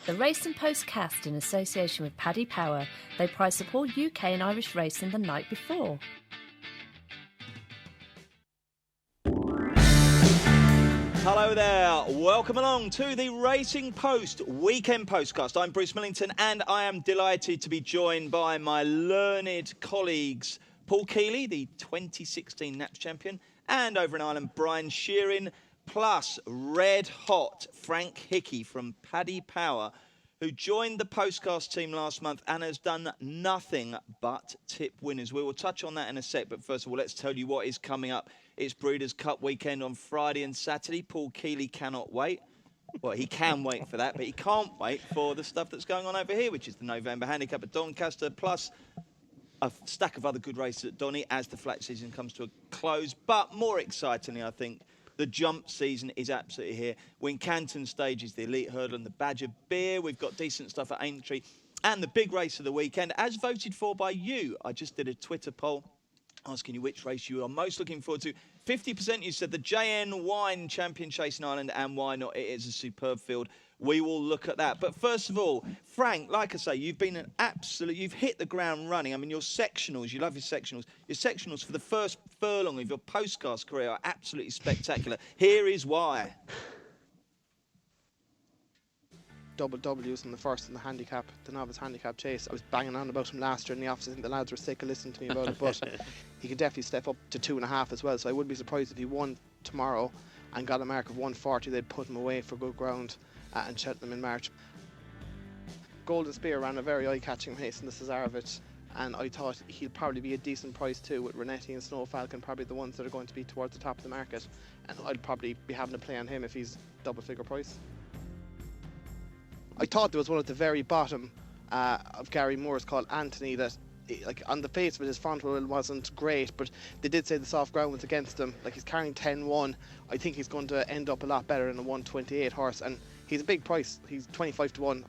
The Race and Postcast in association with Paddy Power. They prize support UK and Irish racing the night before. Hello there, welcome along to the Racing Post Weekend Postcast. I'm Bruce Millington and I am delighted to be joined by my learned colleagues Paul Keeley, the 2016 Naps champion, and over in Ireland, Brian Shearing, plus red hot Frank Hickey from Paddy Power, who joined the Postcast team last month and has done nothing but tip winners. We will touch on that in a sec, but first of all, let's tell you what is coming up. It's Breeders' Cup weekend on Friday and Saturday. Paul Keeley cannot wait. Well, he can wait for that, but he can't wait for the stuff that's going on over here, which is the November Handicap at Doncaster, plus a stack of other good races at Donny as the flat season comes to a close. But more excitingly, I think, the jump season is absolutely here. Wincanton stages, the Elite Hurdle and the Badger Beer. We've got decent stuff at Aintree. And the big race of the weekend, as voted for by you. I just did a Twitter poll asking you which race you are most looking forward to. 50% you said the JN Wine Champion Chase in Ireland, and why not? It is a superb field. We will look at that. But first of all, Frank, like I say, you've been an absolute, you've hit the ground running. I mean, your sectionals, you love your sectionals. Your sectionals for the first furlong of your Postcast career are absolutely spectacular. Here is why. Double W's in the first in the handicap, the novice handicap chase. I was banging on about him last year in the office. I think the lads were sick of listening to me about it, but he could definitely step up to 2.5 as well. So I wouldn't be surprised if he won tomorrow and got a mark of 140. They'd put him away for good ground and Cheltenham in March. Golden Spear ran a very eye-catching race in the Cesarovic, and I thought he'd probably be a decent price too, with Renetti and Snow Falcon probably the ones that are going to be towards the top of the market, and I'd probably be having a play on him if he's double figure price. I thought there was one at the very bottom of Gary Moore's called Anthony that, like, on the face of it, his front wheel wasn't great, but they did say the soft ground was against him. Like, he's carrying 10-1. I think he's going to end up a lot better than a 128 horse, and he's a big price. He's 25-1.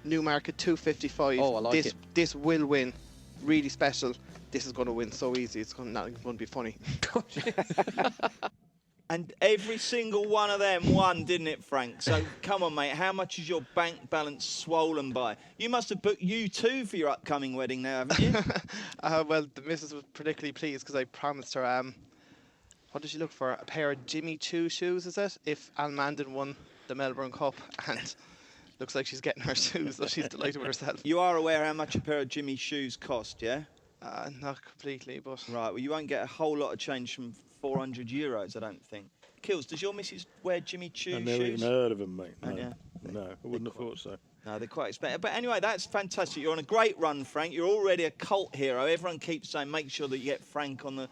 Newmarket 255. Oh, I like it. This will win. Really special. This is going to win so easy. It's not even going to be funny. And every single one of them won, didn't it, Frank? So, come on, mate. How much is your bank balance swollen by? You must have booked U2 for your upcoming wedding now, haven't you? Well, the missus was particularly pleased because I promised her, what did she look for? A pair of Jimmy Choo shoes, is it? If Al Mandon won the Melbourne Cup. And looks like she's getting her shoes, so she's delighted with herself. You are aware how much a pair of Jimmy shoes cost, yeah? Not completely, but... Right, well, you won't get a whole lot of change from €400, I don't think. Kills, does your missus wear Jimmy Choo shoes? I've never even heard of them, mate. No, Yeah. no, I wouldn't have thought so. No, they're quite expensive. But anyway, that's fantastic. You're on a great run, Frank. You're already a cult hero. Everyone keeps saying, make sure that you get Frank on the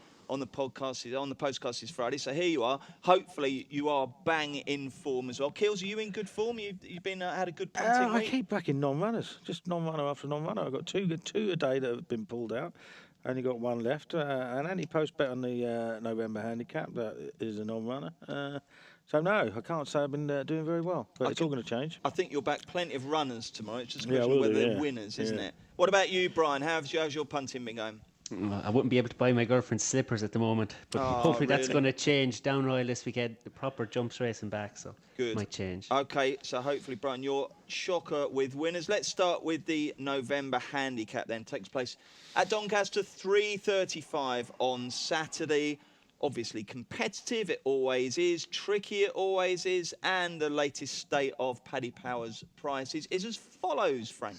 podcast, on the Postcast this Friday. So here you are. Hopefully you are bang in form as well. Kills, are you in good form? You've been had a good punting week? I keep backing non-runners, just non-runner after non-runner. I've got two a day that have been pulled out. Only got one left, and any post bet on the November handicap that is a non-runner. So no, I can't say I've been doing very well, but it's all going to change. I think you'll back plenty of runners tomorrow. It's just a Yeah, question of whether they're yeah. winners, isn't Yeah. it? What about you, Brian? How's your punting been going? I wouldn't be able to buy my girlfriend slippers at the moment, but hopefully that's really? going to change down Royal this weekend. The proper jumps racing back, so Good. might change. Okay, so hopefully, Brian, you're shocker with winners. Let's start with the November handicap then. Takes place at Doncaster, 3:35 on Saturday. Obviously competitive, it always is. Tricky, it always is. And the latest state of Paddy Power's prices is as follows, Frank.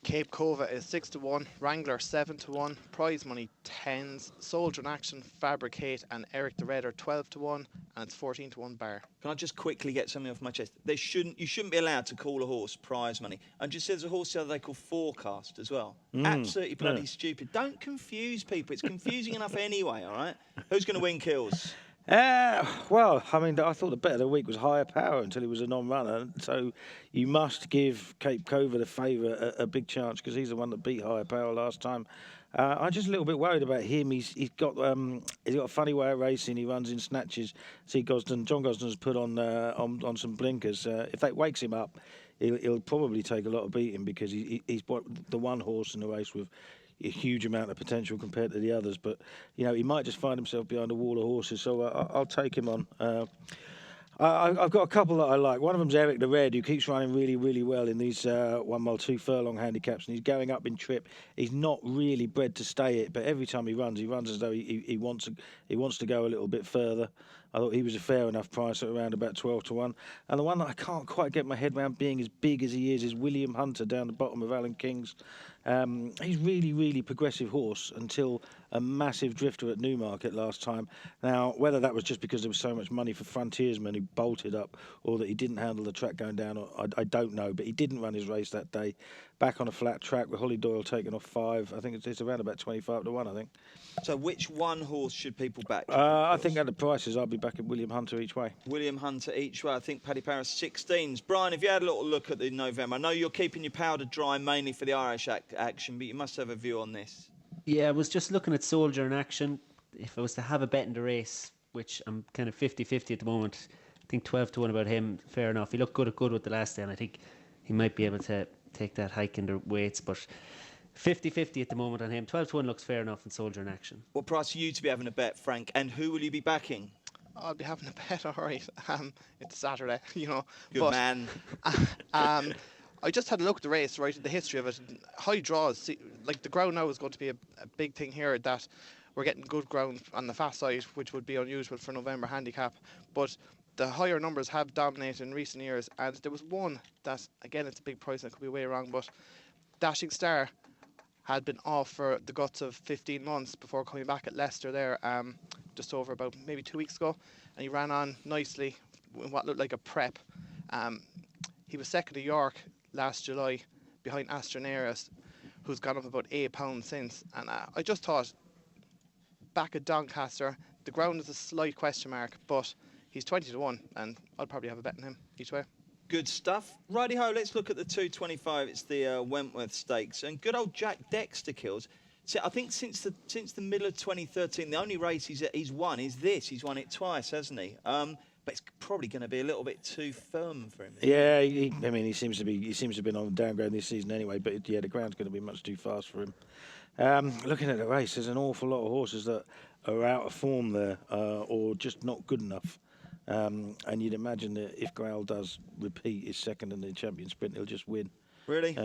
Cape Cova is 6-1, Wrangler 7-1, prize money 10s, Soldier in Action, Fabricate and Eric the Red are 12-1, and it's 14-1 bar. Can I just quickly get something off my chest? You shouldn't be allowed to call a horse prize money. And just there's a horse the other day called Forecast as well. Absolutely bloody stupid. Don't confuse people. It's confusing enough anyway, all right? Who's going to win, Kills? Well, I mean, I thought the bet of the week was Higher Power until he was a non-runner. So you must give Cape Cova the favour a big chance because he's the one that beat Higher Power last time. I'm just a little bit worried about him. He's got a funny way of racing. He runs in snatches. See, John Gosden's put on some blinkers. If that wakes him up, he'll probably take a lot of beating because he's the one horse in the race with a huge amount of potential compared to the others, but he might just find himself behind a wall of horses. So I'll take him on. I've got a couple that I like. One of them's Eric the Red, who keeps running really, really well in these 1 mile 2 furlong handicaps, and he's going up in trip. He's not really bred to stay it, but every time he runs as though he wants to go a little bit further. I thought he was a fair enough price at around about 12 to 1. And the one that I can't quite get my head around being as big as he is William Hunter down the bottom of Alan King's. He's really, really progressive horse until a massive drifter at Newmarket last time. Now, whether that was just because there was so much money for frontiersmen who bolted up or that he didn't handle the track going down, I don't know. But he didn't run his race that day. Back on a flat track with Holly Doyle taking off 5. I think it's around about 25 to 1, I think. So which one horse should people back? I think at the prices, I'll be backing William Hunter each way. William Hunter each way. I think Paddy Paris 16s. Brian, if you had a little look at the November, I know you're keeping your powder dry mainly for the Irish action, but you must have a view on this. Yeah, I was just looking at Soldier in action. If I was to have a bet in the race, which I'm kind of 50-50 at the moment, I think 12 to 1 about him, fair enough. He looked good with the last day, and I think he might be able to take that hike in the weights, but 50-50 at the moment on him. 12 to 1 looks fair enough in Soldier in action. What price are you to be having a bet, Frank? And who will you be backing? I'll be having a bet, all right. It's Saturday, Good man. I just had a look at the race, right, the history of it. High draws, like the ground now is going to be a big thing here, that we're getting good ground on the fast side, which would be unusual for November handicap. But the higher numbers have dominated in recent years, and there was one that, again, it's a big price, and I could be way wrong, but Dashing Star had been off for the guts of 15 months before coming back at Leicester there, just over about maybe 2 weeks ago, and he ran on nicely in what looked like a prep. He was second to York last July behind Astroneris, who's gone up about £8 since, and I just thought back at Doncaster, the ground is a slight question mark, but he's 20 to 1, and I'll probably have a bet on him each way. Good stuff. Righty-ho, let's look at the 225. It's the Wentworth Stakes. And good old Jack Dexter kills. So I think since the middle of 2013, the only race he's won is this. He's won it twice, hasn't he? But it's probably going to be a little bit too firm for him. Yeah, he seems to have been on the downgrade this season anyway. But the ground's going to be much too fast for him. Looking at the race, there's an awful lot of horses that are out of form there, or just not good enough. And you'd imagine that if Grail does repeat his second in the champion sprint, he'll just win. Really?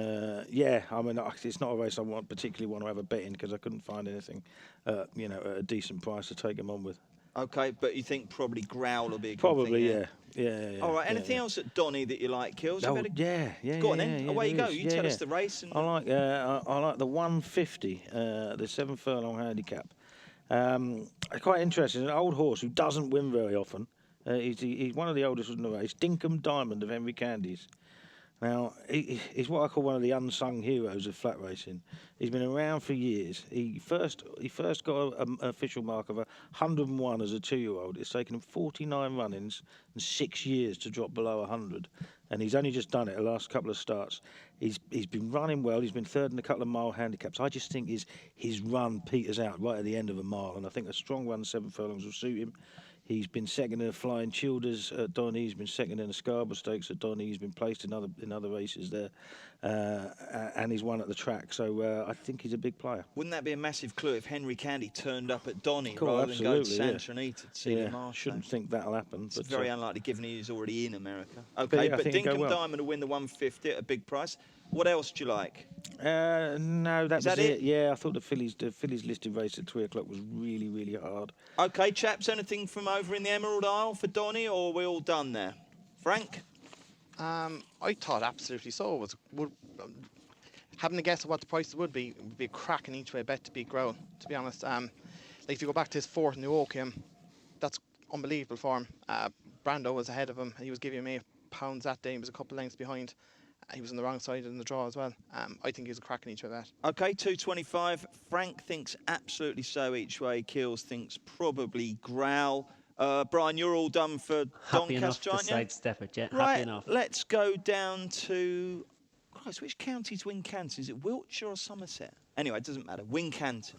Yeah, I mean, it's not a race I particularly want to have a bet in because I couldn't find anything, at a decent price to take him on with. Okay, but you think probably Growl will be a good probably thing, yeah. All right, anything else at Donny that you like, Kills? Oh, yeah. Go on then, away you go. You tell us the race. And I like the 150, the 7 furlong handicap. Quite interesting, an old horse who doesn't win very often. He's one of the oldest in the race, Dinkum Diamond of Henry Candies. Now, he's what I call one of the unsung heroes of flat racing. He's been around for years. He first got an official mark of 101 as a 2-year-old. It's taken him 49 run-ins and 6 years to drop below 100. And he's only just done it the last couple of starts. He's been running well. He's been third in a couple of mile handicaps. I just think his run peters out right at the end of a mile. And I think a strong run 7 furlongs will suit him. He's been second in the Flying Childers at Donny. He's been second in the Scarborough Stakes at Donny. He's been placed in other races there, and he's won at the track. So I think he's a big player. Wouldn't that be a massive clue if Henry Candy turned up at Donny cool, rather than go to Santa yeah. Anita to see the Marshal? Shouldn't think that'll happen. It's very unlikely given he's already in America. But Dinkum Diamond will win the 150 at a big price. What else do you like? No, that was it. Yeah, I thought the Phillies listed race at 3 o'clock was really, really hard. Okay, chaps, anything from over in the Emerald Isle for Donny, or are we all done there? Frank? I thought absolutely so. Having a guess at what the prices would be a cracking each way bet to beat Growl, to be honest. Like if you go back to his 4th in New Oakham, that's unbelievable for him. Brando was ahead of him. He was giving me £8 that day. He was a couple of lengths behind. He was on the wrong side in the draw as well. I think he's a cracking each way bet. Okay, 225. Frank thinks absolutely so each way. Keels thinks probably Growl. Brian, you're all done for Doncaster, aren't you? Sidestep it, yeah. Right, happy enough. Let's go down to... Christ, which county's Wincanton? Is it Wiltshire or Somerset? Anyway, it doesn't matter. Wincanton.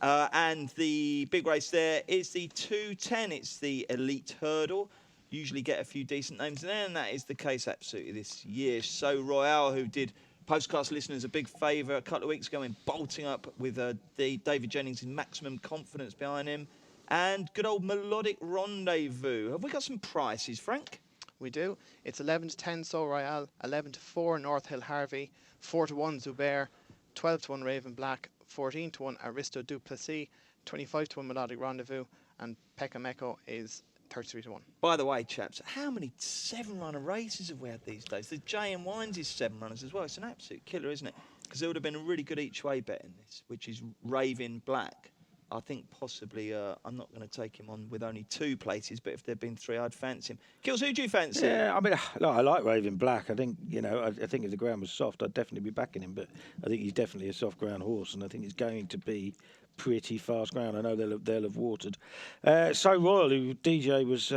And the big race there is the 210. It's the Elite Hurdle. Usually get a few decent names in there, and that is the case absolutely this year. So Royale, who did Postcast listeners a big favour a couple of weeks ago in bolting up with the David Jennings in maximum confidence behind him, and good old Melodic Rendezvous. Have we got some prices, Frank? We do. It's 11-10 So Royale, 11-4 North Hill Harvey, 4-1 Zubair, 12-1 Raven Black, 14-1 Aristo Duplessis, 25-1 Melodic Rendezvous, and Pecamecco is 33-1. By the way, chaps, how many 7-runner races have we had these days? The J.M. Wines is 7 runners as well. It's an absolute killer, isn't it? Because there would have been a really good each-way bet in this, which is Raven Black. I think possibly I'm not going to take him on with only 2 places, but if there'd been 3, I'd fancy him. Kills, who do you fancy? Yeah, I mean, I like Raven Black. I think, I think if the ground was soft, I'd definitely be backing him. But I think he's definitely a soft ground horse, and I think it's going to be pretty fast ground. I know they'll have watered. So Royal, who DJ was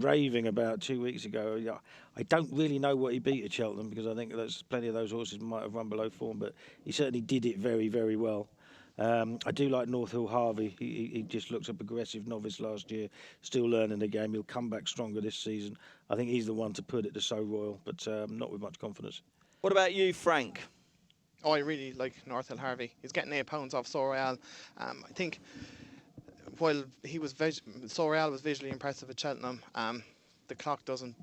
raving about 2 weeks ago, I don't really know what he beat at Cheltenham, because I think there's plenty of those horses might have run below form, but he certainly did it very, very well. I do like North Hill Harvey. He just looks a progressive novice last year, still learning the game. He'll come back stronger this season. I think he's the one to put it to So Royal, but not with much confidence. What about you, Frank? Oh, I really like North Hill Harvey. He's getting 8 pounds off So Royale. I think while he was So Royale was visually impressive at Cheltenham, the clock doesn't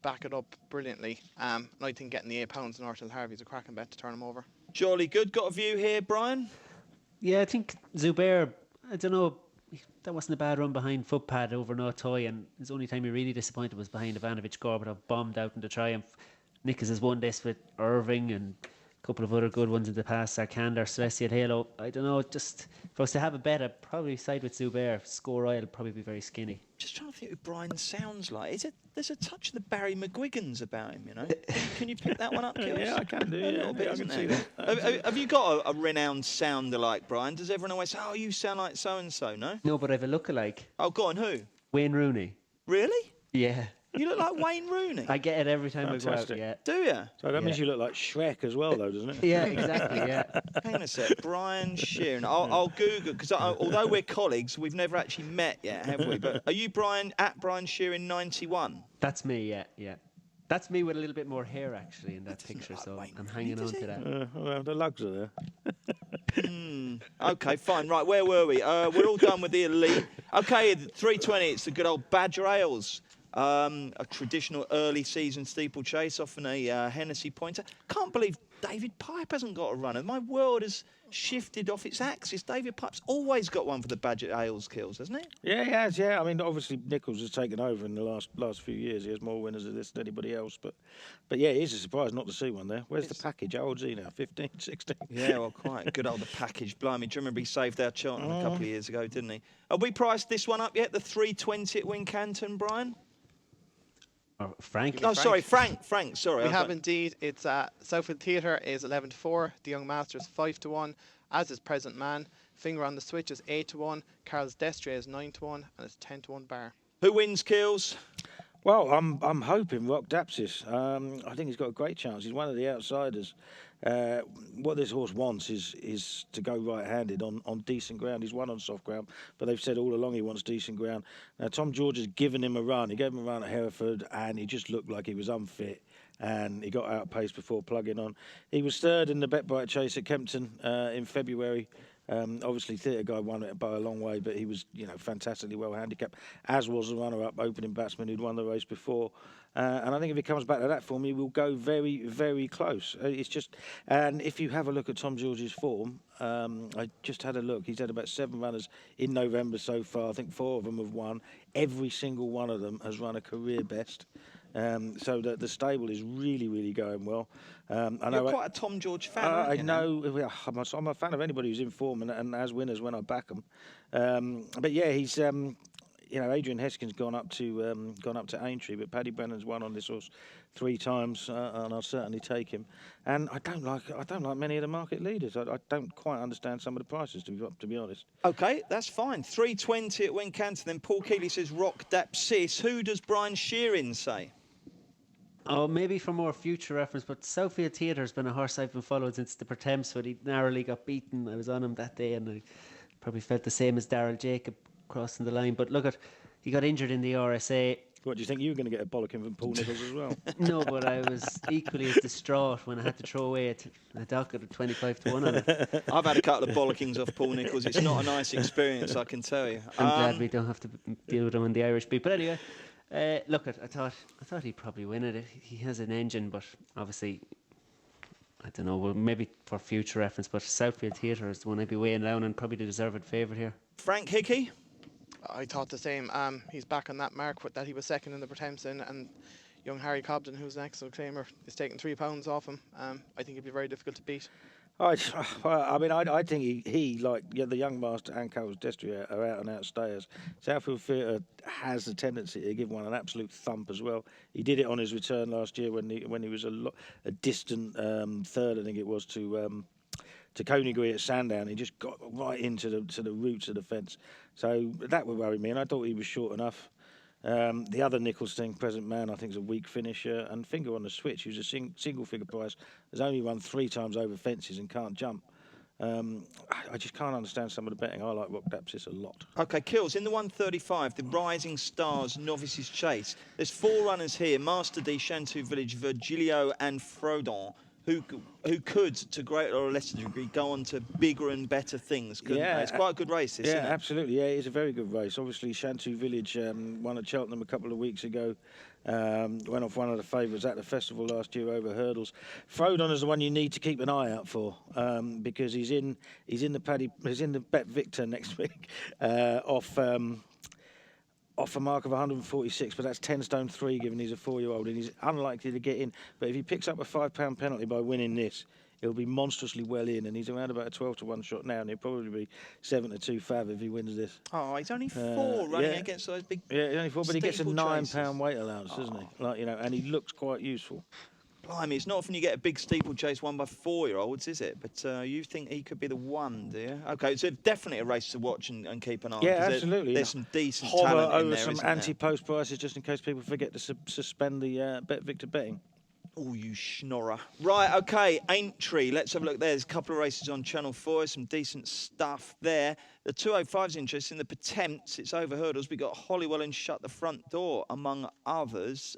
back it up brilliantly. And I think getting the 8 pounds North Hill Harvey is a cracking bet to turn him over. Jolly good. Got a view here, Brian? Yeah, I think Zubair, I don't know, that wasn't a bad run behind Footpad over Nortoy, and his only time he really disappointed was behind Ivanovic Gorbatov, bombed out in the Triumph. Nicholas has won this with Irving and a couple of other good ones in the past, Sarkandar, Celestial Halo. I don't know, just if I was to have a bet, I'd probably side with Zubair. Score Royal would probably be very skinny. Just trying to think who Brian sounds like. There's a touch of the Barry McGuigans about him, Can you pick that one up, Kills? Yeah, I can do. A little bit, I isn't can there? see that. Have you got a renowned sounder like Brian? Does everyone always say, "Oh, you sound like so and so"? No. No, but I have a lookalike. Oh, go on. Who? Wayne Rooney. Really? Yeah. You look like Wayne Rooney. I get it every time I go out, Fantastic. yeah. Do you? So that means you look like Shrek as well, though, doesn't it? Yeah, exactly, yeah. Hang on a sec. Brian Sheeran. I'll Google, because although we're colleagues, we've never actually met yet, have we? But are you Brian at Brian Sheeran 91? That's me, yeah. That's me with a little bit more hair, actually, in that picture, so I'm hanging on to that. Well, the lugs are there. Okay, fine. Right, where were we? We're all done with the elite. Okay, 320, it's the good old Badger Ales. A traditional early season steeplechase, often a Hennessy pointer. Can't believe David Pipe hasn't got a runner. My world has shifted off its axis. David Pipe's always got one for the Badger Ales, Kills, hasn't he? Yeah, he has. Yeah, I mean, obviously Nichols has taken over in the last few years. He has more winners of this than anybody else. But yeah, it is a surprise not to see one there. Where's the package? How old's he now? 15, 16? Yeah, well, quite good old the package. Blimey, do you remember he saved our Cheltenham a couple of years ago, didn't he? Have we priced this one up yet? The 320 at Wincanton, Brian? Or Frank? No, sorry, Frank. Sorry. We have indeed. It's Southfield Theatre is 11-4. The Young Masters 5-1. As is Present Man. Finger on the Switch is 8-1. Carl's Destre is 9-1, and it's 10-1 Bar. Who wins, Kills? Well, I'm hoping Rock Dapsis. I think he's got a great chance. He's one of the outsiders. What this horse wants is to go right-handed on decent ground. He's won on soft ground, but they've said all along he wants decent ground. Now, Tom George has given him a run. He gave him a run at Hereford, and he just looked like he was unfit, and he got outpaced before plugging on. He was third in the Bet Bright Chase at Kempton in February. Obviously, Theatre Guy won it by a long way, but he was, fantastically well handicapped, as was the runner-up opening batsman who'd won the race before. And I think if he comes back to that form, he will go very, very close. It's just, and if you have a look at Tom George's form, I just had a look. He's had about 7 runners in November so far. I think 4 of them have won. Every single one of them has run a career best. So the stable is really, really going well. You're quite a Tom George fan, aren't you? I know. I'm a fan of anybody who's in form and has winners when I back them. But yeah, he's. Adrian Heskin's gone up to Aintree, but Paddy Brennan's won on this horse 3 times, and I'll certainly take him. And I don't like many of the market leaders. I don't quite understand some of the prices, to be honest. Okay, that's fine. 320 at Wincanton. Then Paul Keeley says Rock Dapsis. Who does Brian Sheeran say? Oh, maybe for more future reference, but Southfield Theatre has been a horse I've been following since the Pertemps, when he narrowly got beaten. I was on him that day, and I probably felt the same as Daryl Jacob crossing the line. But look, he got injured in the RSA. What, do you think you were going to get a bollocking from Paul Nichols as well? No, but I was equally as distraught when I had to throw away a docket of 25-1 on it. I've had a couple of bollockings off Paul Nichols. It's not a nice experience, I can tell you. I'm glad we don't have to deal with him in the Irish beat. But anyway, Look, I thought he'd probably win it. He has an engine, but obviously, I don't know. Well, maybe for future reference, but Southfield Theatre is the one I'd be weighing down and probably the deserved favourite here. Frank Hickey? I thought the same. He's back on that mark that he was second in the Pertemps, and young Harry Cobden, who's an excellent claimer, is taking £3 off him. I think it'd be very difficult to beat. I think he like the young master and Coles Destry are out and out stayers. Southfield Theatre has the tendency to give one an absolute thump as well. He did it on his return last year when he was a distant third, I think it was, to Coneygree at Sandown. He just got right into the roots of the fence. So that would worry me, and I thought he was short enough. The other Nichols thing, Present Man, I think is a weak finisher. And Finger on the Switch, who's a single figure price, has only run 3 times over fences and can't jump. I just can't understand some of the betting. I like Rock Dapsis a lot. OK, Kills, in the 135, the Rising Stars Novices Chase, there's 4 runners here, Master D, Chanteau Village, Virgilio and Frodon, who could, to greater or lesser degree, go on to bigger and better things, couldn't they? It's quite a good race, this, isn't it? Absolutely. Yeah, it's a very good race. Obviously, Chanteau Village won at Cheltenham a couple of weeks ago. Went off one of the favourites at the festival last year over hurdles. Frodon is the one you need to keep an eye out for because he's in the Bet Victor next week off a mark of 146, but that's 10 stone 3 given he's a 4-year-old and he's unlikely to get in. But if he picks up a £5 penalty by winning this, he'll be monstrously well in, and he's around about a 12-1 shot now, and he'll probably be 7-2 fav if he wins this. Oh, he's only 4 running against those big. Yeah, he's only 4, but he gets a £9 weight allowance, Oh. doesn't he? And he looks quite useful. Blimey, it's not often you get a big steeplechase won by 4-year-olds, is it? But you think he could be the one, do you? OK, so definitely a race to watch and keep an eye on. Yeah, absolutely. There's some decent Hover talent in over there, some isn't there? anti-post prices just in case people forget to suspend the Bet Victor betting. Oh, you schnorrer. Right, OK, Aintree. Let's have a look there. There's a couple of races on Channel 4. Some decent stuff there. The 205's interesting. The Pertemps, it's over hurdles. We got Hollywell and Shut the Front Door, among others.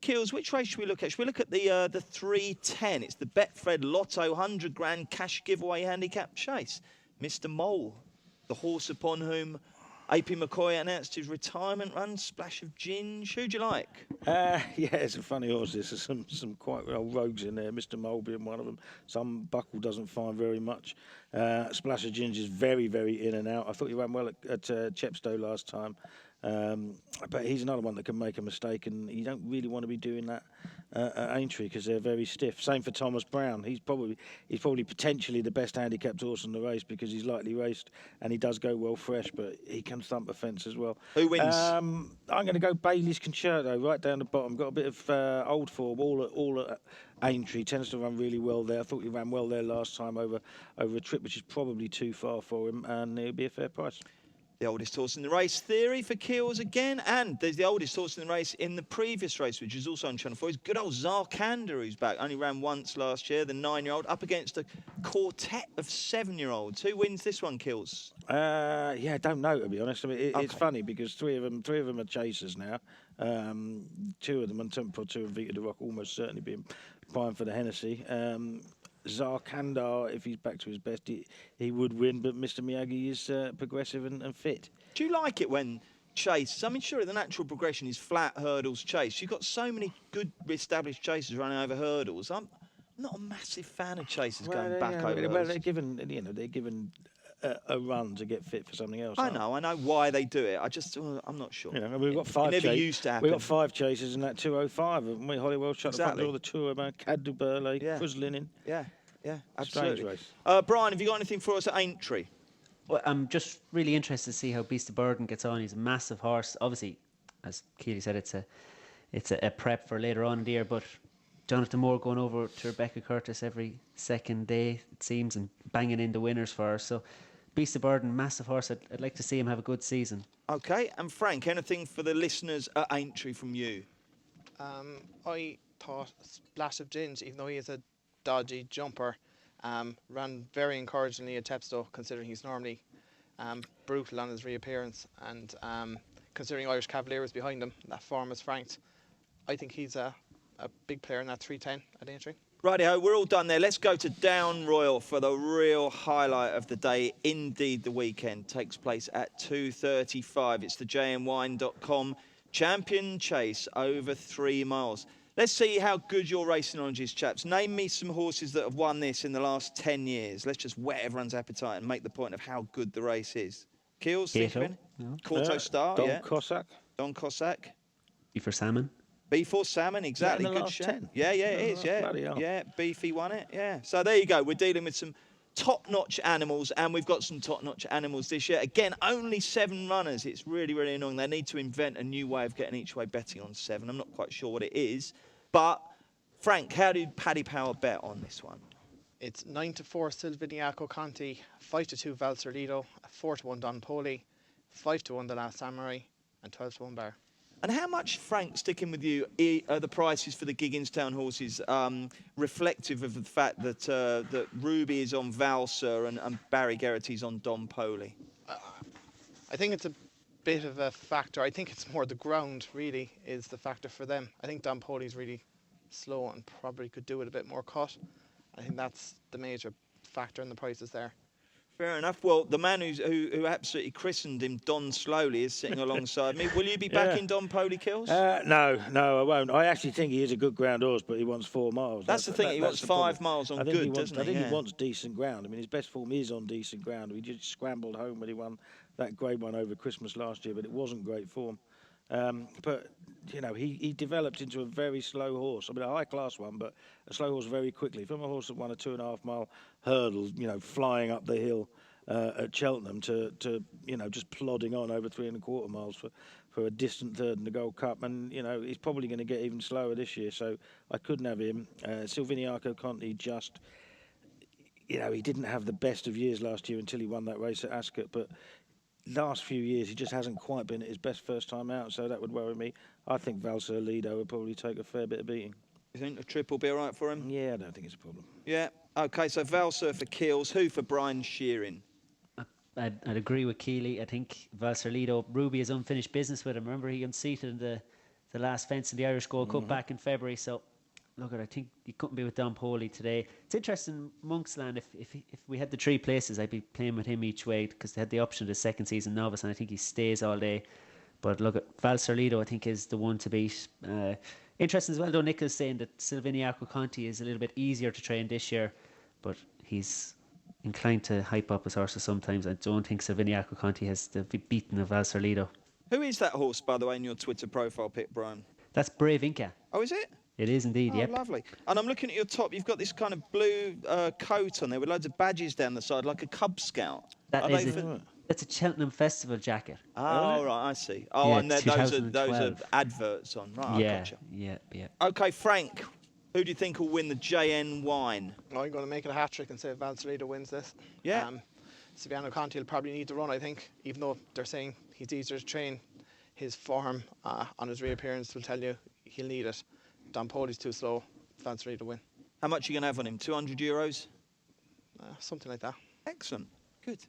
Kills, which race should we look at? Should we look at the 310? It's the Betfred Lotto 100 grand cash giveaway handicap chase. Mr. Mole, the horse upon whom AP McCoy announced his retirement run, Splash of Ginge. Who do you like? Yeah, it's a funny horse. There's some quite old rogues in there, Mr. Mole being one of them. Some Buckle doesn't find very much. Splash of Ginge is very, very in and out. I thought he ran well at Chepstow last time. But he's another one that can make a mistake, and you don't really want to be doing that at Aintree because they're very stiff. Same for Thomas Brown. He's probably potentially the best handicapped horse in the race because he's lightly raced and he does go well fresh, but he can thump a fence as well. Who wins? I'm going to go Bailey's Concerto right down the bottom. Got a bit of old form all at Aintree. Tends to run really well there. I thought he ran well there last time over a trip which is probably too far for him, and it'll be a fair price. The oldest horse in the race, Theory for Kills again. And there's the oldest horse in the race in the previous race, which is also on Channel 4. It's good old Zarkanda, who's back. Only ran once last year, the 9-year-old, up against a quartet of 7-year-olds. Who wins this one, Kills? I don't know, to be honest. I mean, it's funny because three of them are chasers now. 2 of them, and Temple 2 and Vita de Rock, almost certainly being primed for the Hennessy. Zarkandar, if he's back to his best, he would win, but Mr. Miyagi is progressive and fit. Do you like it when chases? I mean, sure, the natural progression is flat hurdles chase. You've got so many good established chasers running over hurdles. I'm not a massive fan of chasers going back over hurdles. Well, they're given a run to get fit for something else. I know why they do it. I'm not sure. We've got 5. It never used to happen. We've got 5 chasers in that 205, haven't we? Hollywell Shut the Front Door, the Tour, Cad du Burley, Fuslinin. Yeah, absolutely. Strange race. Brian, have you got anything for us at Aintree? Well, I'm just really interested to see how Beast of Burden gets on. He's a massive horse. Obviously, as Keely said, it's a prep for later on in the year, but Jonathan Moore going over to Rebecca Curtis every second day, it seems, and banging in the winners for her. So Beast of Burden, massive horse. I'd like to see him have a good season. OK, and Frank, anything for the listeners at Aintree from you? I thought Splash of Ginge, even though he is a dodgy jumper, ran very encouragingly at Chepstow, considering he's normally brutal on his reappearance, and considering Irish Cavalier is behind him, that form is franked. I think he's a big player in that 310 at Aintree. Rightio, we're all done there. Let's go to Down Royal for the real highlight of the day. Indeed, the weekend takes place at 2:35. It's the jmwine.com Champion Chase over 3 miles. Let's see how good your racing knowledge is, chaps. Name me some horses that have won this in the last 10 years. Let's just whet everyone's appetite and make the point of how good the race is. Keels, think of any? Corto Star, Don Cossack. Don Cossack. Beef or salmon? Beef or salmon, exactly. in the Good last shout. 10? Yeah, it is. Yeah, bloody hell. yeah. Beefy won it. Yeah. So there you go. We're dealing with some top-notch animals, and we've got some top-notch animals this year. Again, only 7 runners. It's really, really annoying. They need to invent a new way of getting each way betting on 7. I'm not quite sure what it is, but Frank, how did Paddy Power bet on this one? It's 9-4 Silviniaco Conti, 5-2 Valserlido, 4-1 Don Poli, 5-1 The Last Samurai, and 12-1 Bar. And how much, Frank, sticking with you, are the prices for the Gigginstown horses reflective of the fact that that Ruby is on Valser and Barry Geraghty's on Don Poli? I think it's a bit of a factor. I think it's more the ground, really, is the factor for them. I think Don Poli's really slow and probably could do it a bit more cut. I think that's the major factor in the prices there. Fair enough. Well, the man who absolutely christened him Don Slowly is sitting alongside me. Will you be back in Don Poli, Kills? No, I won't. I actually think he is a good ground horse, but he wants 4 miles. That's the thing. He wants 5 miles on good, doesn't he? I think he wants decent ground. I mean, his best form is on decent ground. He just scrambled home when he won that Grade 1 over Christmas last year, but it wasn't great form. But, you know, he developed into a very slow horse. I mean, a high-class one, but a slow horse very quickly. From a horse that won a 2.5-mile hurdle, you know, flying up the hill at Cheltenham to you know, just plodding on over 3.25 miles for a distant third in the Gold Cup. And, you know, he's probably going to get even slower this year, so I couldn't have him. Silviniaco Conti just, you know, he didn't have the best of years last year until he won that race at Ascot, but last few years he just hasn't quite been at his best first time out, so that would worry me. I think Valserlido would probably take a fair bit of beating. You think the trip will be all right for him? Yeah, I don't think it's a problem. Yeah. OK, so Valser for Keels. Who for Brian Shearing? I'd agree with Keeley. I think Valserlido, Ruby is unfinished business with him. Remember, he unseated in the last fence in the Irish Gold Cup back in February, so look, I think he couldn't be with Don Poli today. It's interesting, Monksland, if we had the 3 places, I'd be playing with him each way because they had the option of the second season novice, and I think he stays all day. But look, at Valserlido, I think, is the one to beat. Interesting as well, though, Nick is saying that Silviniaco Conti is a little bit easier to train this year, but he's inclined to hype up his horses sometimes. I don't think Silviniaco Conti has the beaten of Valserlido. Who is that horse, by the way, in your Twitter profile pic, Brian? That's Brave Inca. Oh, is it? It is indeed, Oh, yep. lovely. And I'm looking at your top. You've got this kind of blue coat on there with loads of badges down the side, like a Cub Scout. That's a Cheltenham Festival jacket. Oh, right, I see. Oh, Yeah, and those are adverts on. Right, Yeah, I gotcha. yeah. OK, Frank, who do you think will win the JN Wine? I'm going to make it a hat-trick and say Valserlido wins this. Yeah. Silviniaco Conti will probably need to run, I think, even though they're saying he's easier to train. His form on his reappearance will tell you he'll need it. Don Poli's too slow. Valserlido win. How much are you going to have on him? €200? Something like that. Excellent. Good.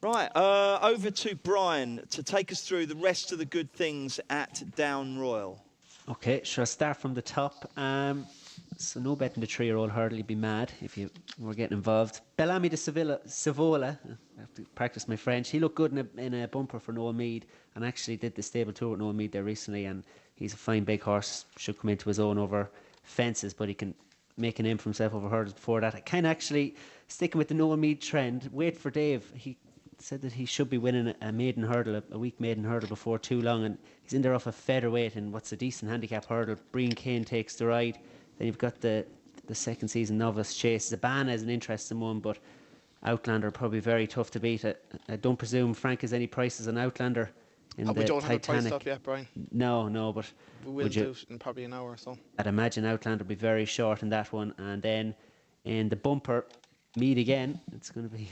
Right, over to Brian to take us through the rest of the good things at Down Royal. Okay, shall I start from the top? So no betting the 3-year-old hurdle, you'd be mad if you were getting involved. Bellamy de Savola, I have to practice my French. He looked good in a bumper for Noel Meade, and actually did the stable tour with Noel Meade there recently, and he's a fine big horse, should come into his own over fences, but he can make a name for himself over hurdles before that. I kind of actually, sticking with the Noel Meade trend, wait for Dave. He said that he should be winning a maiden hurdle, a week maiden hurdle before too long, and he's in there off a featherweight in what's a decent handicap hurdle. Breen Kane takes the ride. Then you've got the second season novice Chase. Zabana is an interesting one, but Outlander probably very tough to beat. I don't presume Frank has any prices on Outlander in the We don't have it Titanic. priced up yet, Brian. No, but We will do it in probably an hour or so. I'd imagine Outlander will be very short in that one. And then in the bumper, Meade again. It's going to be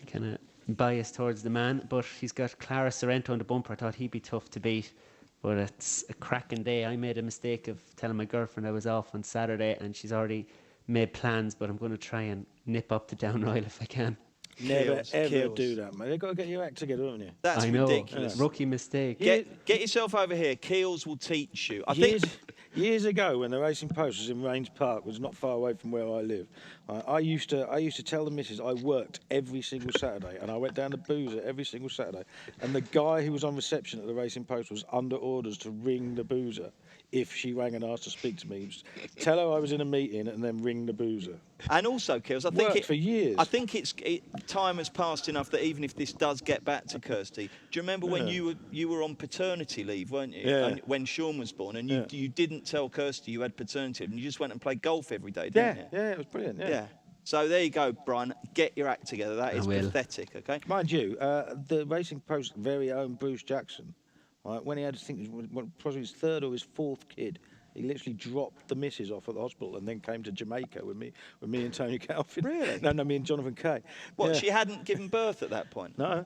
kind of biased towards the man, but he's got Clara Sorrento in the bumper. I thought he'd be tough to beat, but it's a cracking day. I made a mistake of telling my girlfriend I was off on Saturday, and she's already made plans, but I'm going to try and nip up to Down Royal if I can. Never ever do that, mate. They've got to get your act together, haven't you? That's I know, ridiculous. rookie mistake. Get yourself over here. Keels will teach you. I think Years ago, when the Racing Post was in Rains Park, was not far away from where I live, I used to tell the missus I worked every single Saturday, and I went down to Boozer every single Saturday. And the guy who was on reception at the Racing Post was under orders to ring the Boozer if she rang and asked to speak to me. Tell her I was in a meeting and then ring the Boozer. And also, Kills, I think Worked for years. I think time has passed enough that even if this does get back to Kirsty, do you remember when you were on paternity leave, weren't you? Yeah. And when Sean was born, and you didn't tell Kirsty you had paternity leave, and you just went and played golf every day, didn't you? Yeah, it was brilliant. Yeah. So there you go, Brian. Get your act together. That is pathetic. Okay. Mind you, the Racing Post's very own Bruce Jackson, right, when he had, I think, it was probably his third or his fourth kid, he literally dropped the missus off at the hospital and then came to Jamaica with me and Tony Calvin. Really? No, me and Jonathan Kay. What? She hadn't given birth at that point? No.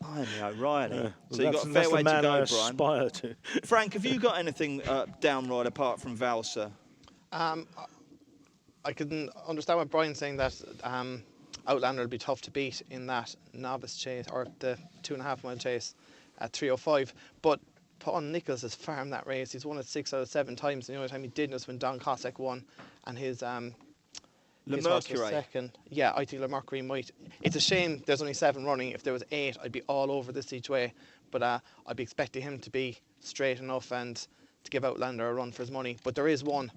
Blimey O'Reilly. Well, So you've got a fair way to man go, I Brian. aspire to. Frank, have you got anything downright apart from Valsa? I can understand what Brian's saying, that Outlander will be tough to beat in that novice chase, or the 2.5 mile chase at 3:05. But Paul Nichols has farmed that race. He's won it 6 out of 7 times. The only time he didn't was when Don Cossack won, and his horse was second. Yeah, I think Le Mercury might. It's a shame there's only 7 running. If there was 8, I'd be all over this each way. But I'd be expecting him to be straight enough and to give Outlander a run for his money. But there is one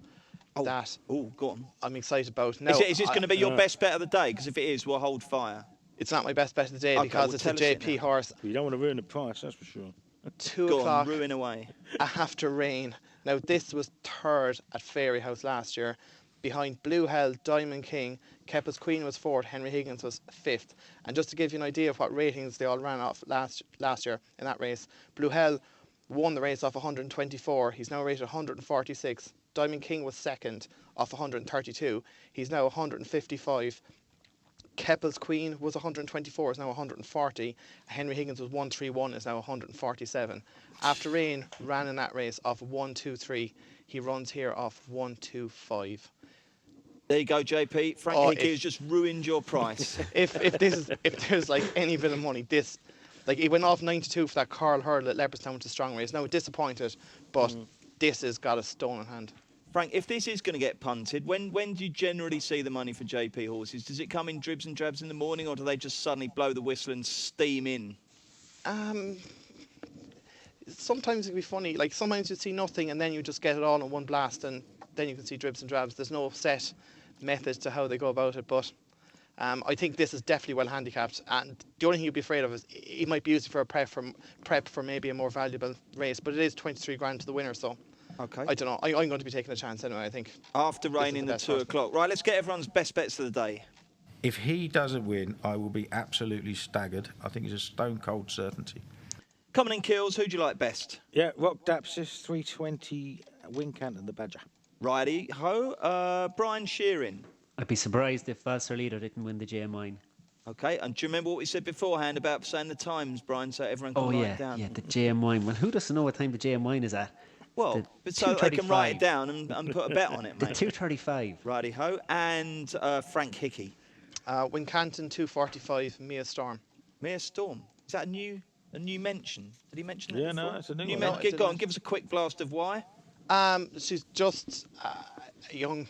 that go on. I'm excited about. Now, Is this going to be your best bet of the day? Because if it is, we'll hold fire. It's not my best bet of the day because it's a JP horse. You don't want to ruin the price, that's for sure. 2 Go o'clock. on, ruin away. After rain. Now, this was 3rd at Fairy House last year. Behind Blue Hell, Diamond King, Keppel's Queen was 4th, Henry Higgins was 5th. And just to give you an idea of what ratings they all ran off last year in that race, Blue Hell won the race off 124. He's now rated 146. Diamond King was 2nd off 132. He's now 155. Keppel's Queen was 124, is now 140. Henry Higgins was 131, is now 147. After rain, ran in that race off 123. He runs here off 125. There you go, JP. Frank Hickey has just ruined your price. if there's like any bit of money, this, like, he went off 92 for that Carl Hurl at Leopardstown with a strong race. Now disappointed, but this has got a stone in hand. Frank, if this is going to get punted, when do you generally see the money for JP horses? Does it come in dribs and drabs in the morning, or do they just suddenly blow the whistle and steam in? Sometimes it can be funny. Like, sometimes you see nothing and then you just get it all in one blast, and then you can see dribs and drabs. There's no set method to how they go about it, but I think this is definitely well handicapped. And the only thing you'd be afraid of is it might be used for a prep for maybe a more valuable race. But it is 23 grand to the winner, so. Okay. I don't know. I'm going to be taking a chance anyway, I think. After rain in the 2 o'clock. Right, let's get everyone's best bets of the day. If he doesn't win, I will be absolutely staggered. I think it's a stone cold certainty. Coming in Kills, who do you like best? Yeah, Rock Dapsis, 320, Wincant and the Badger. Righty ho. Brian Shearing. I'd be surprised if Valserlito didn't win the GM9. Okay, and do you remember what we said beforehand about saying the times, Brian, so everyone can write it down? Yeah, the GM9. Well, who doesn't know what time the GM9 is at? Well, so they can write it down and put a bet on it, mate. The 2:35. Righty ho. And Frank Hickey. Wincanton 2:45, Mia Storm. Mia Storm. Is that a new mention? Did he mention that Yeah, before? no, it's a new one. mention. Go on, give us a quick blast of why. She's just a young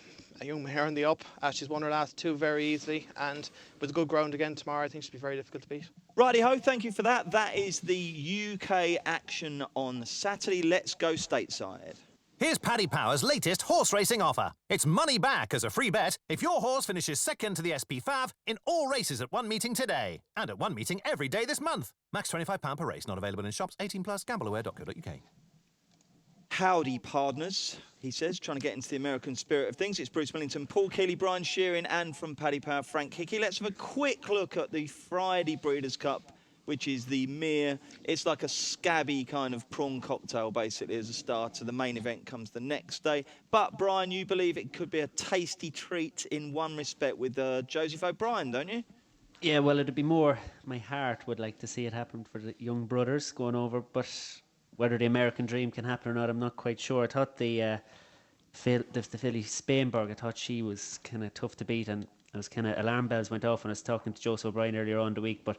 mare on the up. She's won her last 2 very easily, and with good ground again tomorrow, I think she'll be very difficult to beat. Righty ho, thank you for that. That is the UK action on Saturday. Let's go stateside. Here's Paddy Power's latest horse racing offer. It's money back as a free bet if your horse finishes 2nd to the SP5 in all races at one meeting today. And at one meeting every day this month. Max £25 per race, not available in shops. 18 plus, gambleaware.co.uk. Howdy, partners, he says, trying to get into the American spirit of things. It's Bruce Millington, Paul Keeley, Brian Shearing, and from Paddy Power, Frank Hickey. Let's have a quick look at the Friday Breeders' Cup, which is the mere, it's like a scabby kind of prawn cocktail, basically, as a starter. The main event comes the next day. But, Brian, you believe it could be a tasty treat in one respect with Joseph O'Brien, don't you? Yeah, well, it'd be more, my heart would like to see it happen for the young brothers going over, but whether the American dream can happen or not, I'm not quite sure. I thought the filly Spainberg, I thought she was kind of tough to beat, and I was kind of, alarm bells went off when I was talking to Joseph O'Brien earlier on the week, but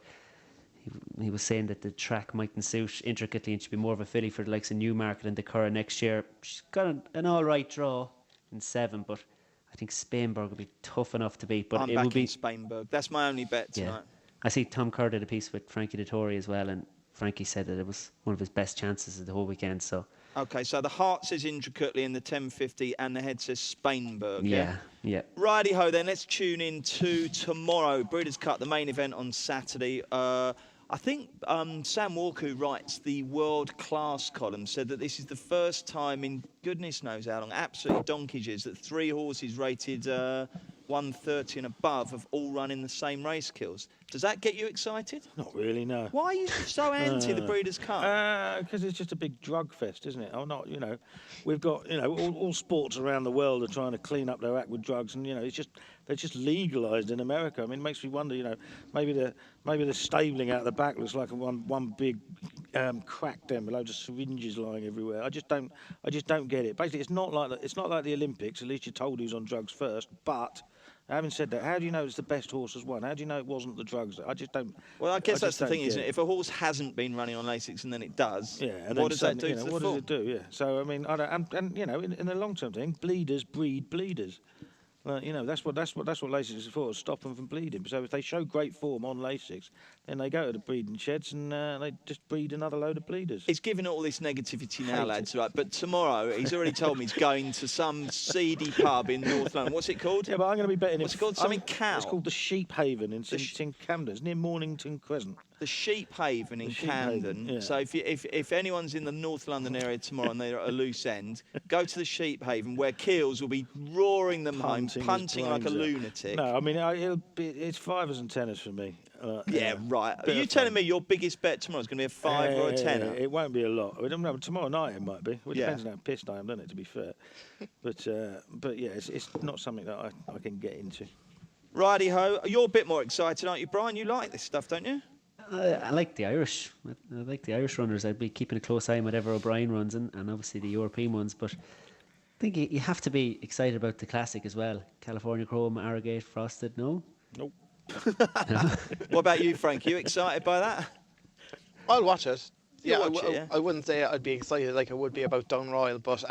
he was saying that the track mightn't suit intricately and should be more of a filly for the likes of Newmarket and the Curragh next year. She's got an all right draw in 7, but I think Spainburg will be tough enough to beat. But I'm it will be Spainburg. That's my only bet tonight. I see Tom Kerr did a piece with Frankie Dettori as well, and Frankie said that it was one of his best chances of the whole weekend. So okay, so the heart says intricately in the 10.50 and the head says Spainburg. Yeah. Righty-ho then, let's tune in to tomorrow. Breeders' Cup, the main event on Saturday. I think Sam Walker, who writes the World Class column, said that this is the first time in goodness knows how long, absolutely donkey's years, that 3 horses rated 130 and above have all run in the same race, Kills. Does that get you excited? Not really, no. Why are you so anti the Breeders' Cup? Because it's just a big drug fest, isn't it? We've got, all sports around the world are trying to clean up their act with drugs, and they're just legalised in America. I mean, it makes me wonder, maybe the stabling out the back looks like one big crack den with loads of syringes lying everywhere. I just don't get it. Basically, it's not like the Olympics. At least you're told who's on drugs first, but. Having said that, how do you know it's the best horse has won? How do you know it wasn't the drugs? I just don't. Well, I guess that's the thing, isn't it? If a horse hasn't been running on Lasix and then it does, and what does that do to the what foot? does it do? Yeah. So I mean, I don't, and in the long term thing, bleeders breed bleeders. That's what Lasix is for, stop them from bleeding. So if they show great form on Lasix, then they go to the breeding sheds and they just breed another load of bleeders. He's giving all this negativity now, lads, right? But tomorrow, he's already told me he's going to some seedy pub in North London. What's it called? Yeah, but I'm going to be betting. What's it called? Something Cow. It's called the Sheep Haven in St Camden. It's near Mornington Crescent. The Sheep Haven in Camden. Yeah. So if anyone's in the North London area tomorrow and they're at a loose end, go to the Sheep Haven where Keels will be roaring them home, punting like a lunatic. No, I mean it's 5s and 10s for me. Right. Are you telling me your biggest bet tomorrow is going to be a 5 or a 10? It won't be a lot. I don't know. Tomorrow night it might be. Well, it depends on how pissed I am, doesn't it? To be fair, but yeah, it's not something that I can get into. Righty ho. You're a bit more excited, aren't you, Brian? You like this stuff, don't you? I like the Irish. I like the Irish runners. I'd be keeping a close eye on whatever O'Brien runs and obviously the European ones. But I think you have to be excited about the Classic as well. California Chrome, Arrogate, Frosted. No. Nope. What about you, Frank? You excited by that? I'll watch it. Yeah, I wouldn't say I'd be excited like I would be about Dun Royal, but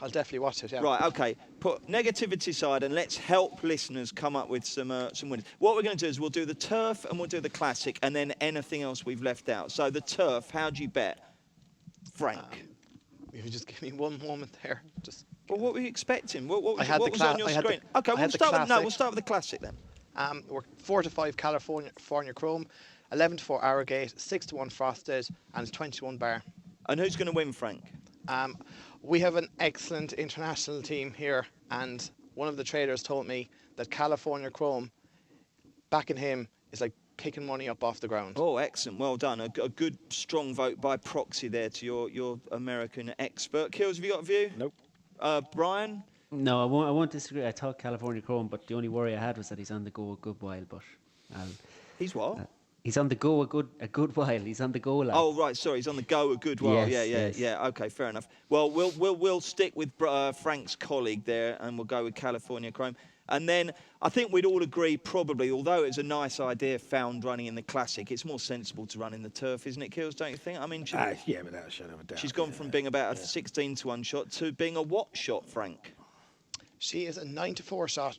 I'll definitely watch it. Yeah. Right. Okay. Put negativity aside and let's help listeners come up with some winners. What we're going to do is we'll do the Turf and we'll do the Classic and then anything else we've left out. So the Turf, how do you bet, Frank? If you just give me one moment there, just. Well, what were you expecting? What was on your I screen? had Okay, we'll start with the Classic then. We're 4-5 California Chrome, 11-4 Arrogate, 6-1 Frosted, and 21 Bar. And who's going to win, Frank? We have an excellent international team here, and one of the traders told me that California Chrome, backing him, is like picking money up off the ground. Oh, excellent. Well done. A good, strong vote by proxy there to your American expert. Kills, have you got a view? Nope. Brian? No, I won't disagree. I thought California Chrome, but the only worry I had was that he's on the go a good while. But he's what? He's on the go a good while. He's on the go. Like. Oh right, sorry. He's on the go a good while. Yes, Yeah. Okay, fair enough. Well, we'll stick with Frank's colleague there, and we'll go with California Chrome. And then I think we'd all agree, probably, although it's a nice idea found running in the Classic, it's more sensible to run in the Turf, isn't it, Kills? Don't you think? I mean, yeah, without a shadow of a doubt. She's gone from being about a 16-1 shot to being a what shot, Frank? She is a 9-4 shot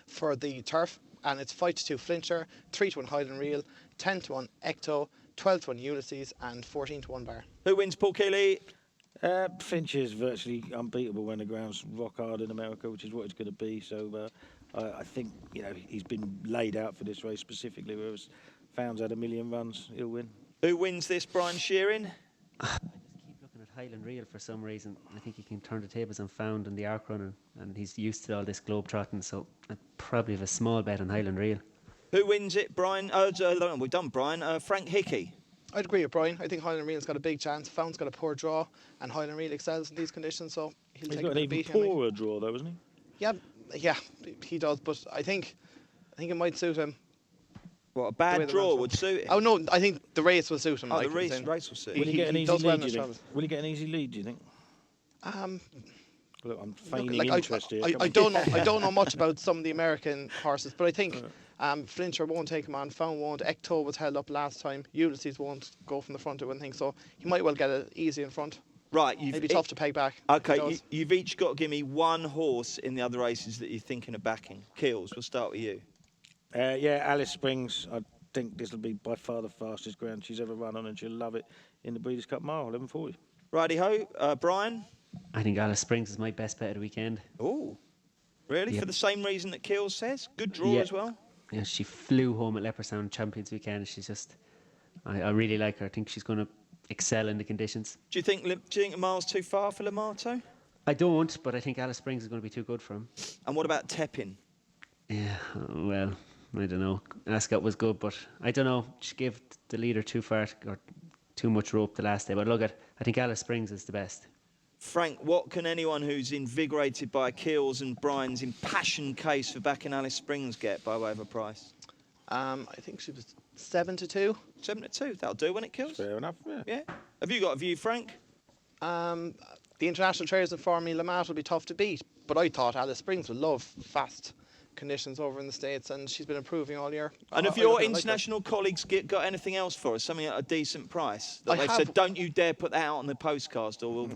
for the Turf, and it's 5-2 Flincher, 3-1 Highland Reel, 10-1 Ecto, 12-1 Ulysses, and 14-1 Bar. Who wins, Paul Keeley? Finch is virtually unbeatable when the ground's rock hard in America, which is what it's going to be. So I think he's been laid out for this race specifically. Whereas Found's had a million runs, he'll win. Who wins this, Brian Shearing? I just keep looking at Highland Reel for some reason. I think he can turn the tables on Found and the arc running, and he's used to all this globe trotting. So I probably have a small bet on Highland Reel. Who wins it, Brian? We've done Brian. Frank Hickey. I'd agree with Brian. I think Highland Reel's got a big chance. Found's got a poor draw, and Highland Reel excels in these conditions, so he's got an even poorer draw, though, isn't he? Yeah, he does. But I think it might suit him. What, a bad draw would suit him? Oh no, I think the race will suit him. Oh, the race will suit him. Will he get an easy lead? Do you think? Will he get an easy lead? Do you think? Look, I'm feigning Like, interest here. I don't know much about some of the American horses, but I think Flincher won't take him on, Found won't, Ecto was held up last time, Ulysses won't go from the front, I wouldn't think, so he might well get it easy in front. Right, It'd be tough to peg back. Okay, you've each got to give me one horse in the other races that you're thinking of backing. Keels, we'll start with you. Yeah, Alice Springs. I think this will be by far the fastest ground she's ever run on, and she'll love it in the Breeders' Cup Mile, 11:40. Righty-ho, Brian? I think Alice Springs is my best bet of the weekend. Oh, really? Yep. For the same reason that Keels says? Good draw as well? Yeah, she flew home at Leopardstown Champions weekend. She's just, I really like her. I think she's going to excel in the conditions. Do you think a mile's too far for Lamato? I don't, but I think Alice Springs is going to be too good for him. And what about Tepin? Yeah, well, I don't know. Ascot was good, but I don't know. She gave the leader too far or too much rope the last day. But look, I think Alice Springs is the best. Frank, what can anyone who's invigorated by Keels and Brian's impassioned case for backing Alice Springs get by way of a price? I think she was 7-2. 7-2, that'll do when it kills. Fair enough, yeah. Have you got a view, Frank? The international trainers informed me Lamar will be tough to beat, but I thought Alice Springs would love fast conditions over in the States, and she's been improving all year. And have your international colleagues got anything else for us? Something at a decent price? That they've said, don't you dare put that out on the Postcast, or we'll...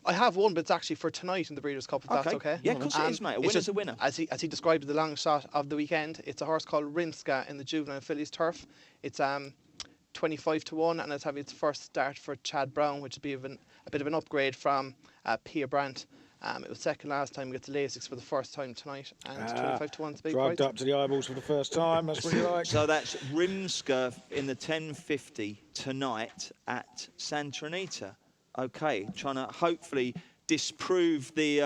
I have one, but it's actually for tonight in the Breeders' Cup, if that's okay. Yeah, of course it is, mate. A winner's a winner. As he described the long shot of the weekend, it's a horse called Rimska in the Juvenile Fillies Turf. It's 25-1, and it's having its first start for Chad Brown, which would be a bit of an upgrade from Pia Brandt. It was second last time. We get the Lasix for the first time tonight, and 25-1 is a big price. Dragged up to the eyeballs for the first time. That's what you like. So that's Rimska in the 10:50 tonight at Santa Anita. Okay, trying to hopefully disprove the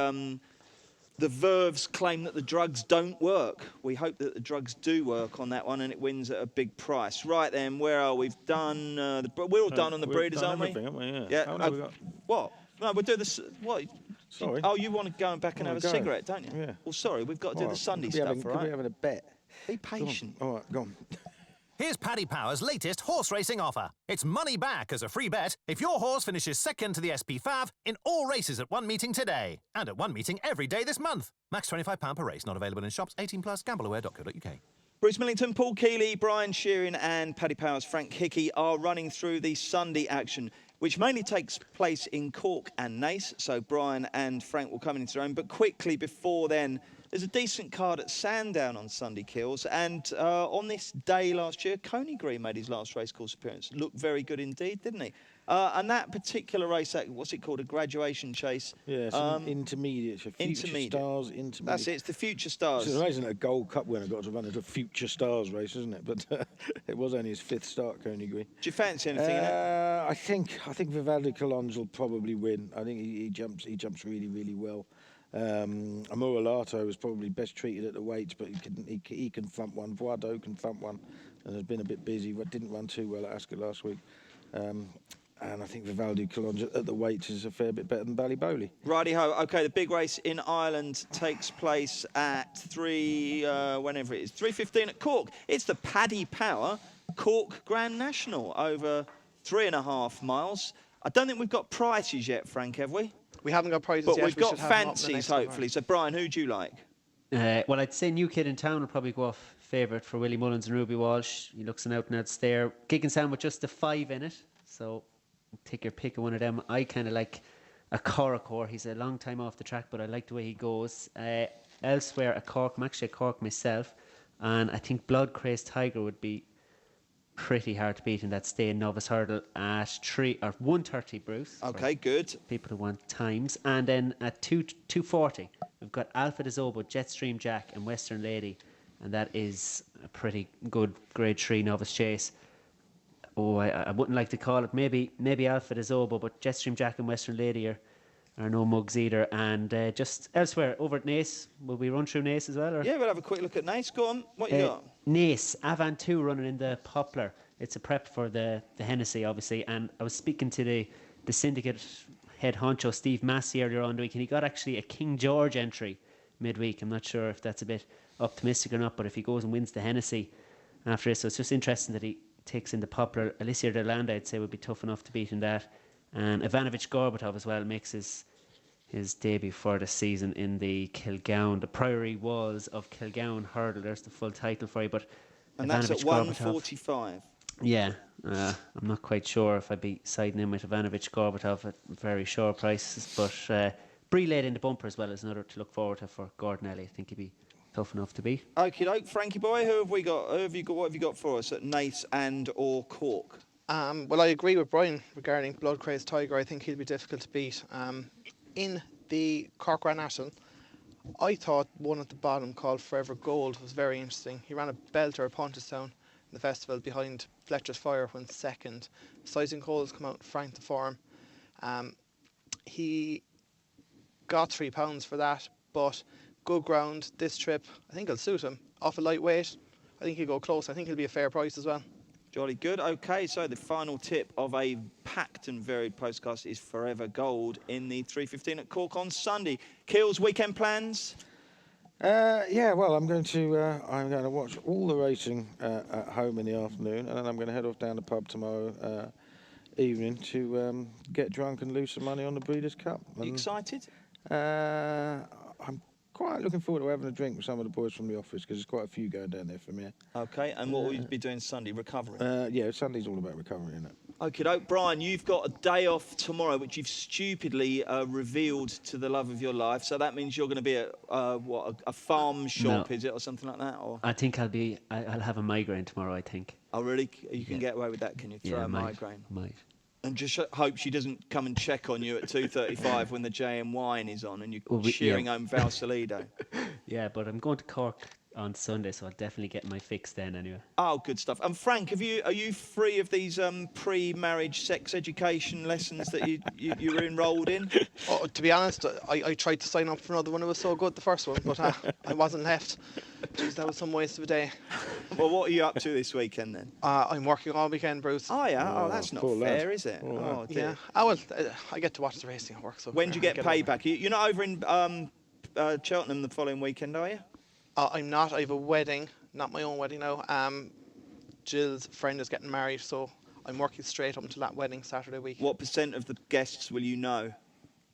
Verve's claim that the drugs don't work. We hope that the drugs do work on that one, and it wins at a big price. Right then, where are we? We've done. We're all done on the Breeders, aren't we? Haven't we? Yeah. How long have we got? What? No, we'll do this. What? Sorry. Oh, you want to go back and have a cigarette, don't you? Yeah. Well, sorry, we've got to do the Sunday stuff, all Could we right? having a bet? Be patient. All right, go on. Here's Paddy Power's latest horse racing offer. It's money back as a free bet if your horse finishes second to the SP5 in all races at one meeting today. And at one meeting every day this month. Max £25 per race. Not available in shops. 18+. Gambleaware.co.uk. Bruce Millington, Paul Keeley, Brian Shearing and Paddy Power's Frank Hickey are running through the Sunday action, which mainly takes place in Cork and Naas. So Brian and Frank will come into their own. But quickly before then, there's a decent card at Sandown on Sunday, Kills. And on this day last year, Coney Green made his last racecourse appearance. Looked very good indeed, didn't he? And that particular race, what's it called, a graduation chase? Yeah, it's an intermediate. Future Stars Intermediate. That's it, it's the Future Stars. It's amazing that a Gold Cup winner got to run at a Future Stars race, isn't it? But it was only his fifth start, Coney Green. Do you fancy anything in it? I think Vivaldi Colonge will probably win. I think he jumps really, really well. Amuralato was probably best treated at the weights, but he can thump one. Voado can thump one, and has been a bit busy. But didn't run too well at Ascot last week. And I think Vivaldi Colonge at the weights is a fair bit better than Ballybowly. Righty-ho. OK, the big race in Ireland takes place at 3:15 at Cork. It's the Paddy Power Cork Grand National over 3.5 miles. I don't think we've got prices yet, Frank, have we? We haven't got prices but yet. We've got fancies, hopefully. So, Brian, who do you like? Well, I'd say New Kid in Town will probably go off favourite for Willie Mullins and Ruby Walsh. He looks an out-and-out stare. Kicking Sound with just the 5 in it. So take your pick of one of them. I kind of like a Coracor. He's a long time off the track, but I like the way he goes. Elsewhere, a Cork. I'm actually a Cork myself. And I think Blood Crazed Tiger would be pretty hard to beat in that staying novice hurdle at 1:30, Bruce. Okay, good. People who want times. And then at 2:40, we've got Alpha de Zobo, Jetstream Jack and Western Lady. And that is a pretty good grade 3 novice chase. Oh, I wouldn't like to call it maybe Alpha de Zobo, but Jetstream Jack and Western Lady are no mugs either. And just elsewhere, over at Naas, will we run through Naas as well? Or? Yeah, we'll have a quick look at Naas. Go on, what you got? Naas, Avant 2 running in the Poplar. It's a prep for the Hennessy, obviously. And I was speaking to the syndicate head honcho, Steve Massey, earlier on the week, and he got actually a King George entry midweek. I'm not sure if that's a bit optimistic or not, but if he goes and wins the Hennessy after this, so it's just interesting that he takes in the Poplar. Alicia de Landa, I'd say, would be tough enough to beat in that. And Ivanovic Gorbatov as well makes his his debut for the season in the Priory Walls of Kilgown hurdle. There's the full title for you, but And that's at Ivanovic 1:45. Yeah, I'm not quite sure if I'd be siding in with Ivanovic Gorbatov at very short prices, but Bree laid in the bumper as well as another to look forward to for Gordon Ellie. I think he'd be tough enough to beat. Okie doke, Frankie boy, who have we got? What have you got for us at Naas and or Cork? Well, I agree with Brian regarding Blood Crazed Tiger. I think he'll be difficult to beat. In the Cork Grand National, I thought one at the bottom called Forever Gold was very interesting. He ran a belter at Pontostown in the festival behind Fletcher's Fire when second. Sizing Coles come out frank the form. He got £3 for that, but good ground this trip. I think it'll suit him. Off a lightweight, I think he'll go close. I think he'll be a fair price as well. Jolly good. Okay, so the final tip of a packed and varied postcast is Forever Gold in the 3:15 at Cork on Sunday. Keels, weekend plans? Yeah, well, I'm going to watch all the racing at home in the afternoon, and then I'm going to head off down the pub tomorrow evening to get drunk and lose some money on the Breeders' Cup. You excited? I'm quite looking forward to having a drink with some of the boys from the office because there's quite a few going down there from here. Okay, and what will you be doing Sunday? Recovering? Yeah, Sunday's all about recovery, isn't it? Okay, doke. Brian, you've got a day off tomorrow, which you've stupidly revealed to the love of your life. So that means you're going to be at a farm shop, is it, or something like that? Or I think I'll have a migraine tomorrow. I think. Oh, really? You can get away with that, can you? Throw a migraine. Might. And just hope she doesn't come and check on you at 2:35 when the JM wine is on and you're cheering home Val Salido. Yeah, but I'm going to Cork on Sunday, so I'll definitely get my fix then anyway. Oh, good stuff. And Frank, are you free of these pre-marriage sex education lessons that you were enrolled in? Oh, to be honest, I tried to sign up for another one. It was so good, the first one, but I wasn't left. Jeez, that was some waste of a day. Well, what are you up to this weekend then? I'm working all weekend, Bruce. Oh, yeah. Oh, that's not fair, is it? Oh, dear. Yeah. Well, I get to watch the racing at work. So when do you get payback? You're not over in Cheltenham the following weekend, are you? I'm not. I have a wedding, not my own wedding now. Jill's friend is getting married, so I'm working straight up until that wedding Saturday week. What % of the guests will you know?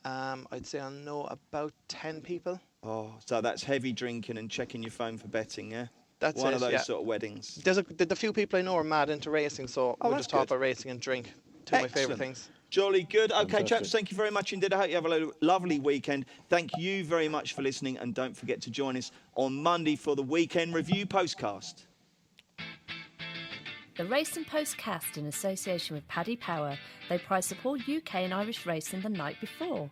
I'd say I'll know about 10 people. Oh, so that's heavy drinking and checking your phone for betting, yeah? That's one it, of those yeah. sort of weddings. The few people I know are mad into racing, so we'll just talk about racing and drink. Two of my favourite things. Jolly good. Okay, Fantastic. chaps, thank you very much indeed. I hope you have a lovely weekend. Thank you very much for listening, and don't forget to join us on Monday for the Weekend Review Postcast. The Racing Postcast in association with Paddy Power. They prize support UK and Irish racing the night before.